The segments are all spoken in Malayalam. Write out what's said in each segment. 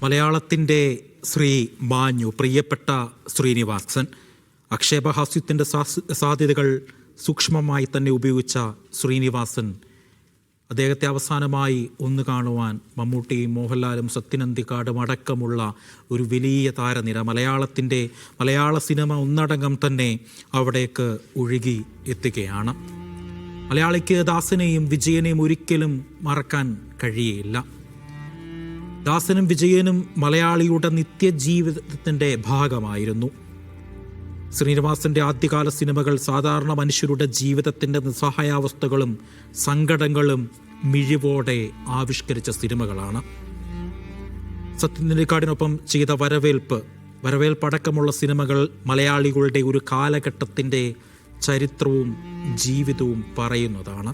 മലയാളത്തിൻ്റെ ശ്രീ മാഞ്ഞു പ്രിയപ്പെട്ട ശ്രീനിവാസൻ. ആക്ഷേപഹാസ്യത്തിൻ്റെ സാധ്യതകൾ സൂക്ഷ്മമായി തന്നെ ഉപയോഗിച്ച ശ്രീനിവാസൻ അദ്ദേഹത്തെ അവസാനമായി ഒന്ന് കാണുവാൻ മമ്മൂട്ടിയും മോഹൻലാലും സത്യനന്ദിക്കാടും അടക്കമുള്ള ഒരു വലിയ താരനിര മലയാള സിനിമ ഒന്നടങ്കം തന്നെ അവിടേക്ക് ഒഴുകി എത്തുകയാണ്. മലയാളിക്ക് ദാസനെയും വിജയനെയും ഒരിക്കലും മറക്കാൻ കഴിയില്ല. ദാസനും വിജയനും മലയാളിയുടെ നിത്യജീവിതത്തിൻ്റെ ഭാഗമായിരുന്നു. ശ്രീനിവാസൻ്റെ ആദ്യകാല സിനിമകൾ സാധാരണ മനുഷ്യരുടെ ജീവിതത്തിൻ്റെ നിസ്സഹായാവസ്ഥകളും സങ്കടങ്ങളും മിഴിവോടെ ആവിഷ്കരിച്ച സിനിമകളാണ്. സത്യനന്ദിക്കാടിനൊപ്പം ചെയ്ത വരവേൽപ്പടക്കമുള്ള സിനിമകൾ മലയാളികളുടെ ഒരു കാലഘട്ടത്തിൻ്റെ ചരിത്രവും ജീവിതവും പറയുന്നതാണ്.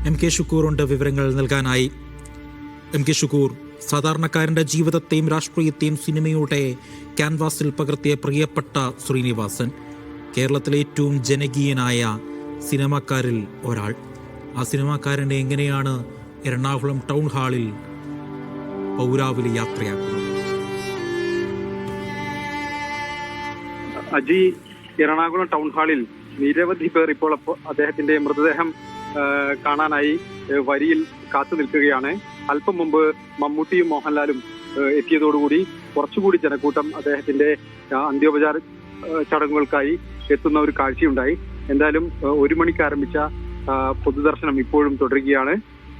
എം കെ ഷുക്കൂറുണ്ട് വിവരങ്ങൾ നൽകാനായി. എം കെ ഷുക്കൂർ, സാധാരണക്കാരൻ്റെ ജീവിതത്തെയും രാഷ്ട്രീയത്തെയും സിനിമയുടെ ക്യാൻവാസിൽ പകർത്തിയ പ്രിയപ്പെട്ട ശ്രീനിവാസൻ, കേരളത്തിലെ ഏറ്റവും ജനകീയനായ സിനിമാക്കാരിൽ ഒരാൾ. ആ സിനിമാക്കാരനെ എങ്ങനെയാണ് എറണാകുളം ടൗൺ ഹാളിൽ പൗരാവലി യാത്രയാക്കുന്നത്? അജി, എറണാകുളം ടൗൺ ഹാളിൽ നിരവധി പേർ ഇപ്പോൾ അദ്ദേഹത്തിന്റെ മൃതദേഹം കാണാനായി വരിയിൽ കാത്തു നിൽക്കുകയാണ്. അല്പം മുമ്പ് മമ്മൂട്ടിയും മോഹൻലാലും എത്തിയതോടുകൂടി കുറച്ചുകൂടി ജനക്കൂട്ടം അദ്ദേഹത്തിന്റെ അന്ത്യോപചാര ചടങ്ങുകൾക്കായി എത്തുന്ന ഒരു കാഴ്ചയുണ്ടായി. എന്തായാലും 1 മണിക്ക് ആരംഭിച്ച പൊതുദർശനം ഇപ്പോഴും തുടരുകയാണ്.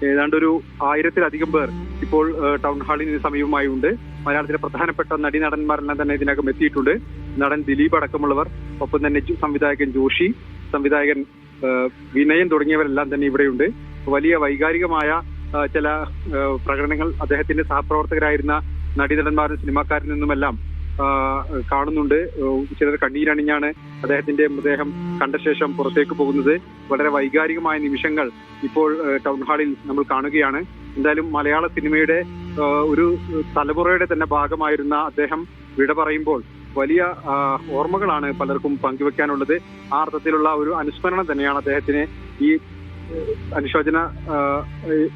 ഏതാണ്ട് ഒരു 1000-ലധികം പേർ ഇപ്പോൾ ടൗൺ ഹാളിന് സമീപമായി ഉണ്ട്. മലയാളത്തിലെ പ്രധാനപ്പെട്ട നടന്മാരെല്ലാം തന്നെ ഇതിനകം എത്തിയിട്ടുണ്ട്. നടൻ ദിലീപ് അടക്കമുള്ളവർ, ഒപ്പം തന്നെ സംവിധായകൻ ജോഷി, സംവിധായകൻ വിനയൻ തുടങ്ങിയവരെല്ലാം തന്നെ ഇവിടെയുണ്ട്. വലിയ വൈകാരികമായ ചില പ്രകടനങ്ങൾ അദ്ദേഹത്തിന്റെ സഹപ്രവർത്തകരായിരുന്ന നടീനടന്മാരും സിനിമാക്കാരിൽ നിന്നുമെല്ലാം കാണുന്നുണ്ട്. ചിലർ കണ്ണീരണിഞ്ഞാണ് അദ്ദേഹത്തിന്റെ മൃതദേഹം കണ്ട ശേഷം പുറത്തേക്ക് പോകുന്നത്. വളരെ വൈകാരികമായ നിമിഷങ്ങൾ ഇപ്പോൾ ടൗൺ ഹാളിൽ നമ്മൾ കാണുകയാണ്. എന്തായാലും മലയാള സിനിമയുടെ ഒരു തലമുറയുടെ തന്നെ ഭാഗമായിരുന്ന അദ്ദേഹം വിട പറയുമ്പോൾ വലിയ ഓർമ്മകളാണ് പലർക്കും പങ്കുവെക്കാനുള്ളത്. ആ അർത്ഥത്തിലുള്ള ഒരു അനുസ്മരണം തന്നെയാണ് അദ്ദേഹത്തിന് ഈ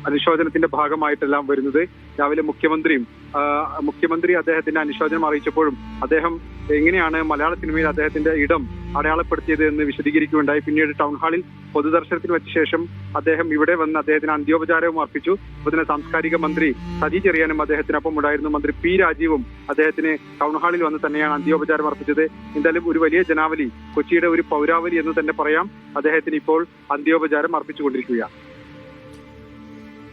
അനുശോചനത്തിന്റെ ഭാഗമായിട്ടെല്ലാം വരുന്നത്. രാവിലെ മുഖ്യമന്ത്രി അദ്ദേഹത്തിന്റെ അനുശോചനം അറിയിച്ചപ്പോഴും അദ്ദേഹം എങ്ങനെയാണ് മലയാള സിനിമയിൽ അദ്ദേഹത്തിന്റെ ഇടം അടയാളപ്പെടുത്തിയത് എന്ന് വിശദീകരിക്കുകയുണ്ടായി. പിന്നീട് ടൗൺ ഹാളിൽ പൊതുദർശനത്തിന് വെച്ച ശേഷം അദ്ദേഹം ഇവിടെ വന്ന് അദ്ദേഹത്തിന് അന്ത്യോപചാരവും അർപ്പിച്ചു. അതുപോലെ സാംസ്കാരിക മന്ത്രി സജി ചെറിയാനും അദ്ദേഹത്തിനൊപ്പം ഉണ്ടായിരുന്നു. മന്ത്രി പി രാജീവും അദ്ദേഹത്തിന് ടൗൺ ഹാളിൽ വന്ന് തന്നെയാണ് അന്ത്യോപചാരം അർപ്പിച്ചത്. എന്തായാലും ഒരു വലിയ ജനാവലി, കൊച്ചിയുടെ ഒരു പൗരാവലി എന്ന് തന്നെ പറയാം, അദ്ദേഹത്തിന് ഇപ്പോൾ അന്ത്യോപചാരം അർപ്പിച്ചുകൊണ്ടിരിക്കുകയാണ്.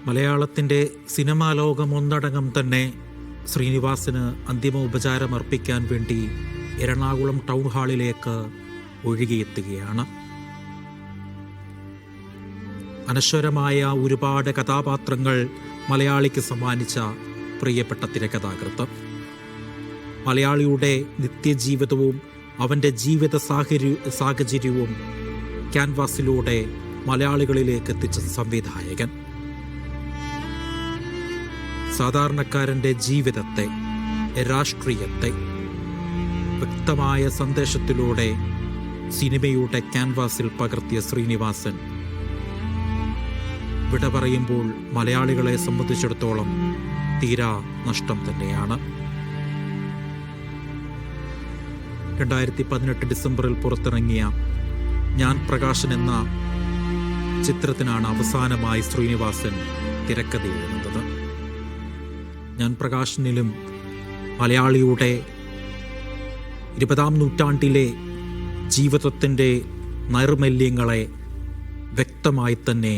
മലയാളത്തിൻ്റെ സിനിമാ ലോകം ഒന്നടങ്കം തന്നെ ശ്രീനിവാസന് അന്തിമോപചാരം അർപ്പിക്കാൻ വേണ്ടി എറണാകുളം ടൗൺ ഹാളിലേക്ക് ഒഴുകിയെത്തുകയാണ്. അനശ്വരമായ ഒരുപാട് കഥാപാത്രങ്ങൾ മലയാളിക്ക് സമ്മാനിച്ച പ്രിയപ്പെട്ട തിരക്കഥാകൃത്ത്, മലയാളിയുടെ നിത്യജീവിതവും അവൻ്റെ ജീവിത സാഹചര്യവും ക്യാൻവാസിലൂടെ മലയാളികളിലേക്ക് എത്തിച്ച സംവിധായകൻ, സാധാരണക്കാരൻ്റെ ജീവിതത്തെ, രാഷ്ട്രീയത്തെ വ്യക്തമായ സന്ദേശത്തിലൂടെ സിനിമയുടെ ക്യാൻവാസിൽ പകർത്തിയ ശ്രീനിവാസൻ വിട പറയുമ്പോൾ മലയാളികളെ സംബന്ധിച്ചിടത്തോളം തീരാ നഷ്ടം തന്നെയാണ്. 2018 ഡിസംബറിൽ പുറത്തിറങ്ങിയ ഞാൻ പ്രകാശൻ എന്ന ചിത്രത്തിനാണ് അവസാനമായി ശ്രീനിവാസൻ തിരക്കഥ എഴുതുന്നത്. ഞാൻ പ്രകാശനിലും മലയാളിയുടെ 20-ാം നൂറ്റാണ്ടിലെ ജീവിതത്തിൻ്റെ നൈർമല്യങ്ങളെ വ്യക്തമായി തന്നെ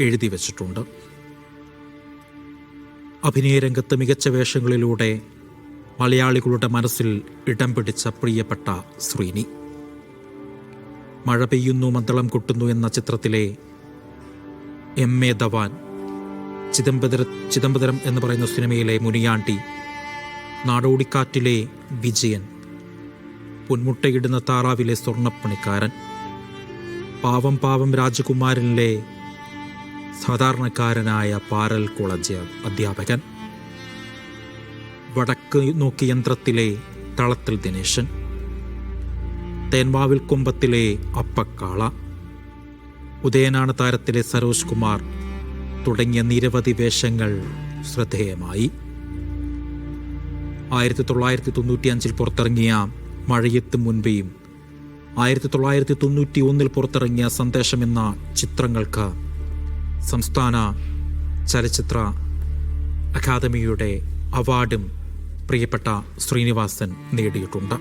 എഴുതി വച്ചിട്ടുണ്ട്. അഭിനയരംഗത്ത് മികച്ച വേഷങ്ങളിലൂടെ മലയാളികളുടെ മനസ്സിൽ ഇടം പിടിച്ച പ്രിയപ്പെട്ട ശ്രീനി. മഴ പെയ്യുന്നു മദ്ദളം കൊട്ടുന്നു എന്ന ചിത്രത്തിലെ എം.എ. ധവാൻ, ചിദംബരം എന്ന് പറയുന്ന സിനിമയിലെ മുനിയാണ്ടി, നാടോടിക്കാറ്റിലെ വിജയൻ, പൊന്മുട്ടയിടുന്ന താറാവിലെ സ്വർണ്ണപ്പണിക്കാരൻ, പാവം പാവം രാജകുമാരനിലെ സാധാരണക്കാരനായ പാരൽ കോളേജ് അധ്യാപകൻ, വടക്ക് നോക്കി യന്ത്രത്തിലെ തളത്തിൽ ദിനേശൻ, തേന്മാവിൽ കൊമ്പത്തിലെ അപ്പക്കാള, ഉദയനാണ് താരത്തിലെ സരോജ് കുമാർ തുടങ്ങിയ നിരവധി വേഷങ്ങൾ ശ്രദ്ധേയമായി. 1995 പുറത്തിറങ്ങിയ മഴയെത്തും മുൻപേയും 1991 പുറത്തിറങ്ങിയ സന്ദേശം എന്ന ചിത്രങ്ങൾക്ക് സംസ്ഥാന ചലച്ചിത്ര അക്കാദമിയുടെ അവാർഡും പ്രിയപ്പെട്ട ശ്രീനിവാസൻ നേടിയിട്ടുണ്ട്.